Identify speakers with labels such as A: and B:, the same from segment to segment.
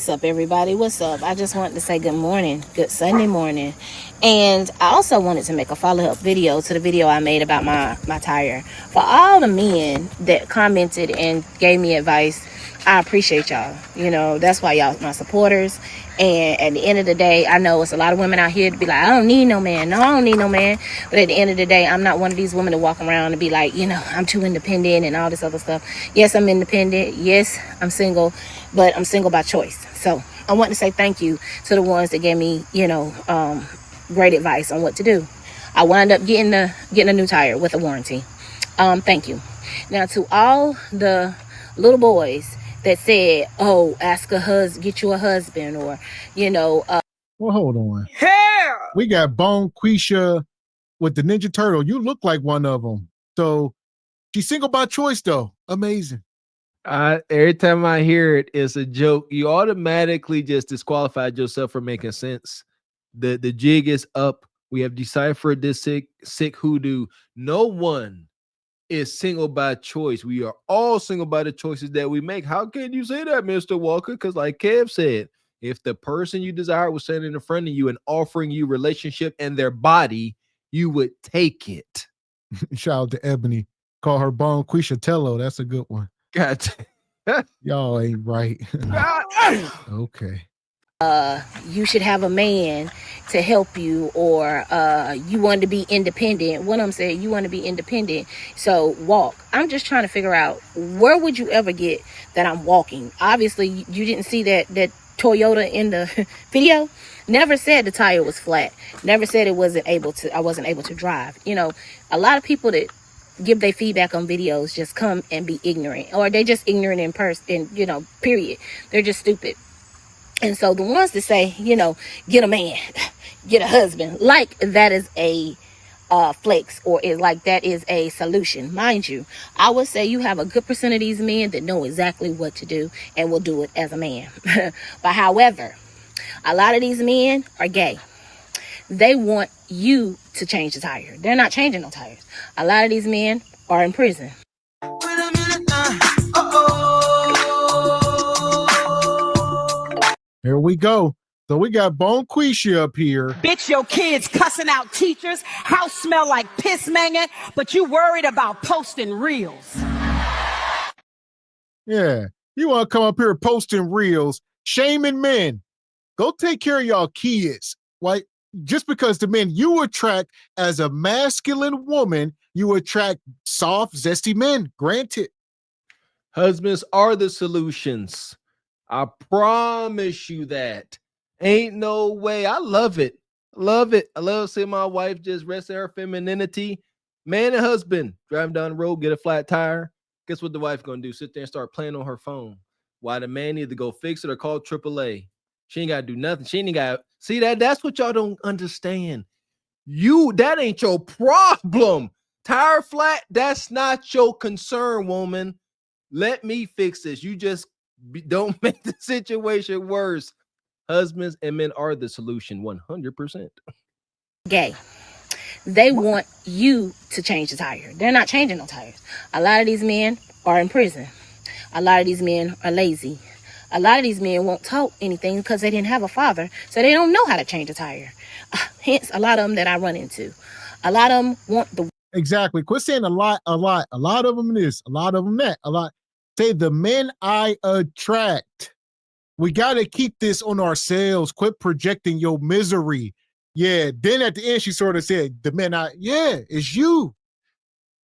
A: What's up, everybody? What's up? I just wanted to say good morning, good Sunday morning. And I also wanted to make a follow-up video to the video I made about my tire. For all the men that commented and gave me advice, I appreciate y'all. You know, that's why y'all my supporters. And at the end of the day, I know it's a lot of women out here to be like, I don't need no man. No, I don't need no man. But at the end of the day, I'm not one of these women to walk around and be like, you know, I'm too independent and all this other stuff. Yes, I'm independent. Yes, I'm single, but I'm single by choice. So I want to say thank you to the ones that gave me, great advice on what to do. I wound up getting a new tire with a warranty. Thank you. Now to all the little boys that said, "Oh, get you a husband," or
B: Well, hold on. Yeah. We got Bone Quisha with the Ninja Turtle. You look like one of them. So she's single by choice, though. Amazing.
C: Every time I hear it, it's a joke. You automatically just disqualified yourself from making sense. The jig is up. We have deciphered this sick hoodoo. No one is single by choice. We are all single by the choices that we make. How can you say that, Mr. Walker? Because like Kev said, if the person you desire was standing in front of you and offering you relationship and their body, you would take it.
B: Shout out to Ebony. Call her Bone Quisha Tello. That's a good one.
C: Gotcha.
B: Y'all ain't right. Okay.
A: You should have a man to help you, or you want to be independent. One of them said you want to be independent, so walk. I'm just trying to figure out, where would you ever get that I'm walking? Obviously you didn't see that Toyota in the video. Never said the tire was flat, never said I wasn't able to drive. You know, a lot of people that give their feedback on videos just come and be ignorant, or they just ignorant in person, period. They're just stupid. And so the ones that say, get a man, get a husband, like that is a flex, or is like that is a solution. Mind you, I would say you have a good percent of these men that know exactly what to do and will do it as a man. But however, a lot of these men are gay. They want you to change the tire. They're not changing no tires. A lot of these men are in prison.
B: Here we go. So we got Bone Quisha up here.
D: Bitch, your kids cussing out teachers, house smell like piss manging, but you worried about posting reels.
B: Yeah. You want to come up here posting reels, shaming men. Go take care of y'all kids. Like, just because the men you attract as a masculine woman, you attract soft, zesty men. Granted.
C: Husbands are the solutions. I promise you that. Ain't no way. I love it. Love it. I love seeing my wife just rest in her femininity. Man and husband driving down the road, get a flat tire. Guess what the wife gonna do? Sit there and start playing on her phone. Why the man either go fix it or call AAA. She ain't gotta do nothing. She ain't got see that. That's what y'all don't understand. That ain't your problem. Tire flat, that's not your concern, woman. Let me fix this. You just don't make the situation worse. Husbands and men are the solution 100%.
A: Gay. They want you to change the tire. They're not changing no tires. A lot of these men are in prison. A lot of these men are lazy. A lot of these men won't talk anything because they didn't have a father, so they don't know how to change a tire. Hence, a lot of them that I run into. A lot of them want the...
B: Exactly. Quit saying a lot. A lot of them this, a lot of them that, a lot. Say the men I attract. We got to keep this on ourselves. Quit projecting your misery. Yeah. Then at the end, she sort of said, the men it's you.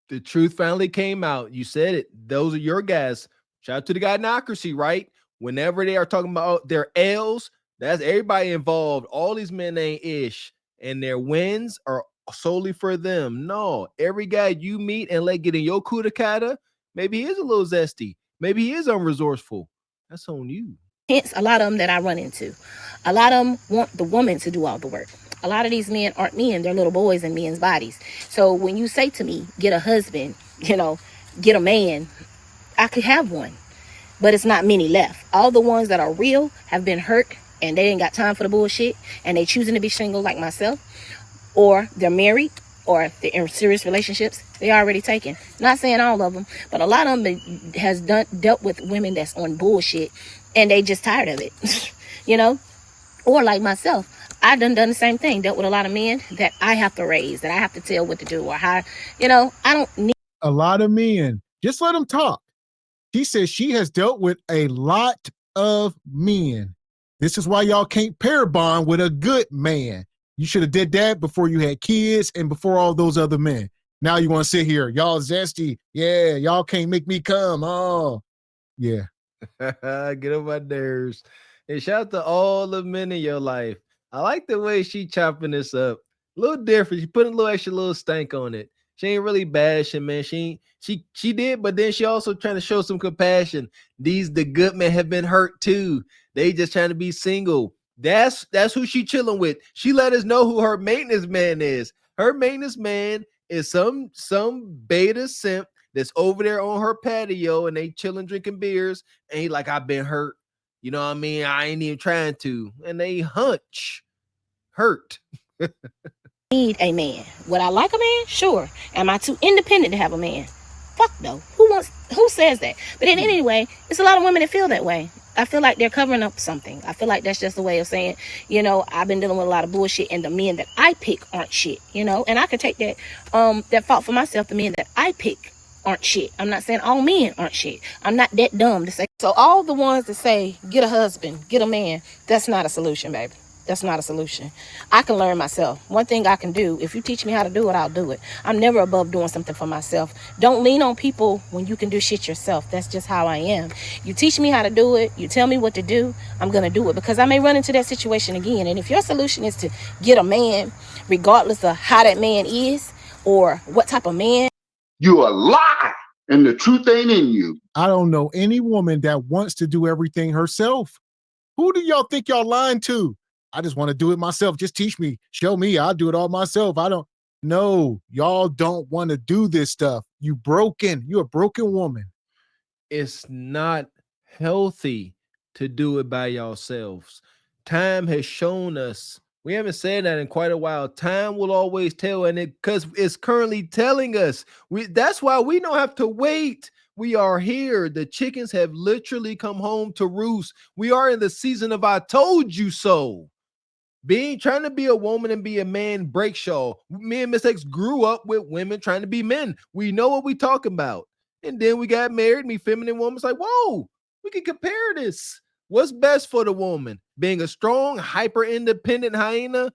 C: The truth finally came out. You said it. Those are your guys. Shout out to the gynocracy, right? Whenever they are talking about their L's, that's everybody involved. All these men ain't ish. And their wins are solely for them. No, every guy you meet and let get in your kudakata, maybe he is a little zesty. Maybe he is unresourceful. That's on you.
A: Hence, a lot of them that I run into. A lot of them want the woman to do all the work. A lot of these men aren't men. They're little boys in men's bodies. So when you say to me, get a husband, get a man, I could have one. But it's not many left. All the ones that are real have been hurt and they ain't got time for the bullshit, and they choosing to be single like myself, or they're married, or they're in serious relationships. They already taken. Not saying all of them, but a lot of them has dealt with women that's on bullshit and they just tired of it. You know, or like myself, I done the same thing, dealt with a lot of men that I have to raise, that I have to tell what to do or how, you know, I don't need
B: A lot of men. Just let them talk. She says she has dealt with a lot of men. This is why y'all can't pair bond with a good man. You should have did that before you had kids and before all those other men. Now you want to sit here, y'all zesty. Yeah, y'all can't make me come. Oh, yeah.
C: Get on my nerves. And shout out to all the men in your life. I like the way she chopping this up. A little different. She putting a little extra little stank on it. She ain't really bashing, man. She did, but then she also trying to show some compassion. The good men have been hurt too. They just trying to be single. That's who she chilling with. She let us know who her maintenance man is. Her maintenance man is some beta simp that's over there on her patio and they chilling drinking beers and he like, I've been hurt. You know what I mean? I ain't even trying to. And they hunch hurt.
A: a man. Would I like a man? Sure. Am I too independent to have a man? Fuck no. Who says that? But then anyway, it's a lot of women that feel that way. I feel like they're covering up something. I feel like that's just a way of saying, you know, I've been dealing with a lot of bullshit and the men that I pick aren't shit, you know, and I can take that fault for myself. The men that I pick aren't shit. I'm not saying all men aren't shit. I'm not that dumb to say. So all the ones that say, get a husband, get a man, that's not a solution, baby. That's not a solution. I can learn myself. One thing I can do, if you teach me how to do it, I'll do it. I'm never above doing something for myself. Don't lean on people when you can do shit yourself. That's just how I am. You teach me how to do it, you tell me what to do, I'm going to do it because I may run into that situation again. And if your solution is to get a man, regardless of how that man is or what type of man.
E: You a lie and the truth ain't in you.
B: I don't know any woman that wants to do everything herself. Who do y'all think y'all lying to? I just want to do it myself. Just teach me, show me. I'll do it all myself. I don't. No, y'all don't want to do this stuff. You broken. You're a broken woman.
C: It's not healthy to do it by yourselves. Time has shown us. We haven't said that in quite a while. Time will always tell, and because it's currently telling us. That's why we don't have to wait. We are here. The chickens have literally come home to roost. We are in the season of I told you so. Trying to be a woman and be a man breaks y'all. Me and Miss X grew up with women trying to be men. We know what we talking about. And then we got married. Me, feminine woman's like, whoa, we can compare this. What's best for the woman? Being a strong, hyper independent hyena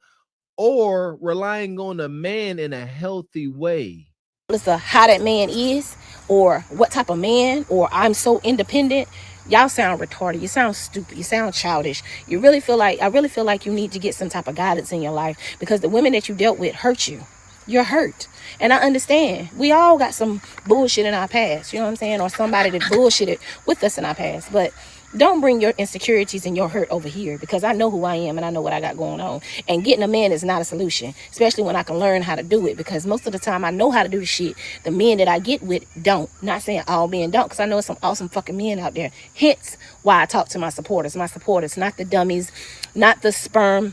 C: or relying on a man in a healthy way?
A: Of how that man is or what type of man or I'm so independent, y'all sound retarded. You sound stupid. You sound childish. I really feel like you need to get some type of guidance in your life because the women that you dealt with hurt you. You're hurt. And I understand. We all got some bullshit in our past, you know what I'm saying? Or somebody that bullshitted with us in our past. But don't bring your insecurities and your hurt over here because I know who I am and I know what I got going on. And getting a man is not a solution, especially when I can learn how to do it because most of the time I know how to do the shit. The men that I get with don't. Not saying all men don't because I know some awesome fucking men out there. Hence why I talk to my supporters, not the dummies, not the sperm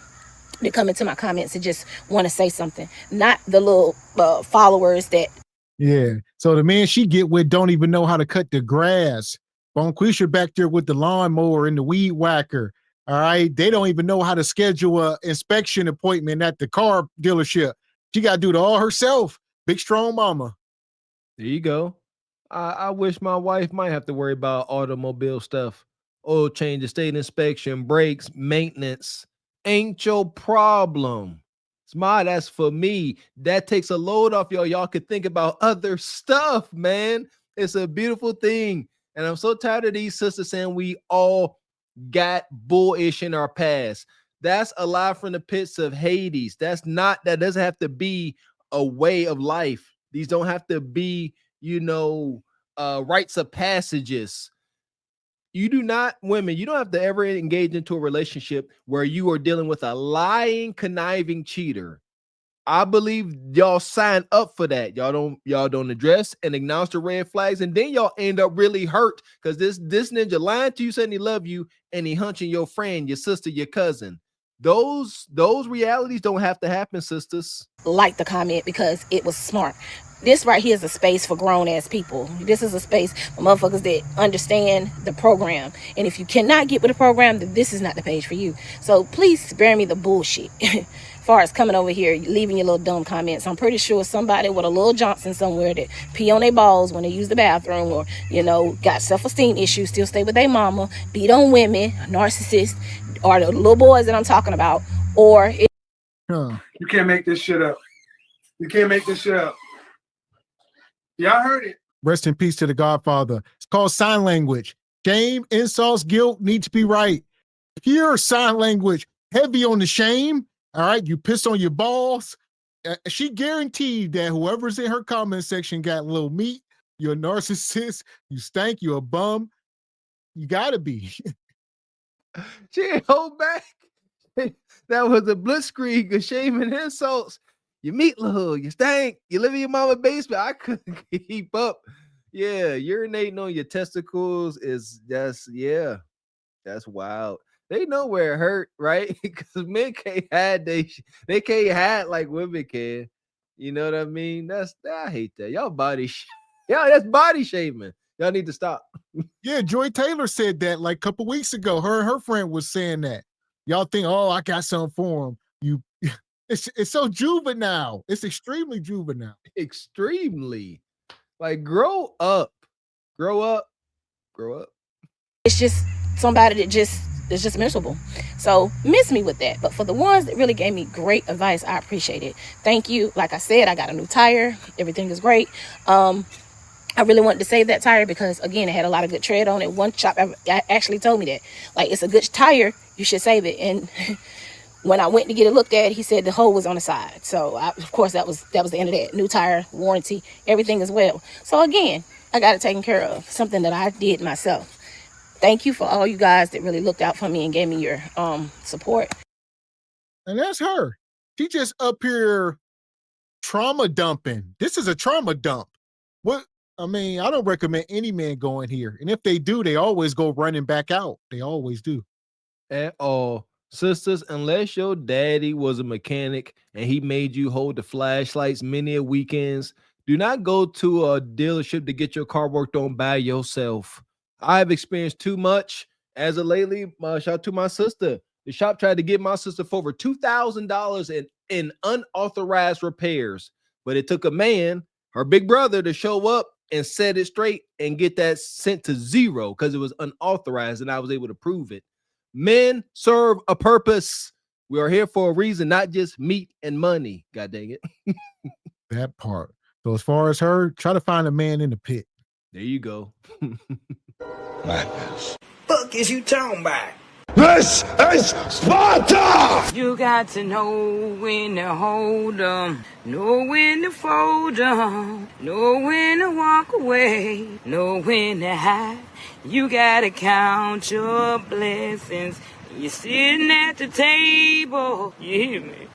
A: that come into my comments and just want to say something, not the little followers that.
B: Yeah. So the man she get with don't even know how to cut the grass. Bonquisha back there with the lawnmower and the weed whacker. All right. They don't even know how to schedule a inspection appointment at the car dealership. She got to do it all herself. Big strong mama.
C: There you go. I wish my wife might have to worry about automobile stuff. Oil change, state inspection, brakes, maintenance. Ain't your problem. That's for me. That takes a load off y'all. Y'all could think about other stuff, man. It's a beautiful thing. And I'm so tired of these sisters saying we all got bullish in our past. That's a lie from the pits of Hades. That doesn't have to be a way of life. These don't have to be, rites of passages. You don't have to ever engage into a relationship where you are dealing with a lying, conniving cheater. I believe y'all sign up for that. Y'all don't address and acknowledge the red flags, and then y'all end up really hurt because this ninja lying to you, saying he love you, and he hunching your friend, your sister, your cousin. those realities don't have to happen, sisters.
A: Like the comment because it was smart. This right here is a space for grown ass people. This is a space for motherfuckers that understand the program. And if you cannot get with the program, then this is not the page for you. So please spare me the bullshit. As far as coming over here, leaving your little dumb comments, I'm pretty sure somebody with a little Johnson somewhere that pee on their balls when they use the bathroom, or, you know, got self-esteem issues, still stay with their mama, beat on women, narcissists, or the little boys that I'm talking about, or
F: You can't make this shit up. You can't make this shit up. Y'all heard it.
B: Rest in peace to the Godfather. It's called sign language. Shame, insults, guilt need to be right. Pure sign language, heavy on the shame. All right, you piss on your balls. She guaranteed that whoever's in her comment section got a little meat. You're a narcissist. You stank. You're a bum. You gotta be.
C: She ain't hold back. That was a blitzkrieg of shame and insults. You meatloaf, you stank, you live in your mama's basement. I couldn't keep up. Yeah, urinating on your testicles is that's wild. They know where it hurt, right? Because men can't hide they can't hide like women can. You know what I mean? I hate that. Y'all that's body shaming. Y'all need to stop.
B: Yeah, Joy Taylor said that like a couple weeks ago. Her and her friend was saying that. Y'all think, oh, I got something for him. It's so juvenile. It's extremely juvenile.
C: Extremely. Like, grow up. Grow up. Grow up.
A: it's just somebody that is just miserable. So miss me with that. But for the ones that really gave me great advice, I appreciate it. Thank you. Like I said, I got a new tire. Everything is great. I really wanted to save that tire because, again, it had a lot of good tread on it. One shop actually told me that, like, it's a good tire, you should save it. And when I went to get it looked at, he said the hole was on the side. So, of course, that was the end of that. New tire, warranty, everything as well. So, again, I got it taken care of, something that I did myself. Thank you for all you guys that really looked out for me and gave me your support.
B: And that's her. She just up here trauma dumping. This is a trauma dump. What? I mean, I don't recommend any man going here. And if they do, they always go running back out. They always do.
C: At all. Sisters, unless your daddy was a mechanic and he made you hold the flashlights many weekends, do not go to a dealership to get your car worked on by yourself. I've experienced too much as of lately. Shout out to my sister. The shop tried to get my sister for over $2,000 in unauthorized repairs, but it took a man, her big brother, to show up and set it straight and get that sent to zero because it was unauthorized, and I was able to prove it. Men serve a purpose. We are here for a reason, not just meat and money. God dang it.
B: That part. So as far as her, try to find a man in the pit.
C: There you go.
G: Madness. Fuck is you talking about?
H: This is Sparta!
D: You got to know when to hold 'em, know when to fold 'em, know when to walk away, know when to hide. You gotta count your blessings. You're sitting at the table. You hear me?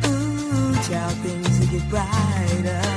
I: Ooh, child, things will get brighter.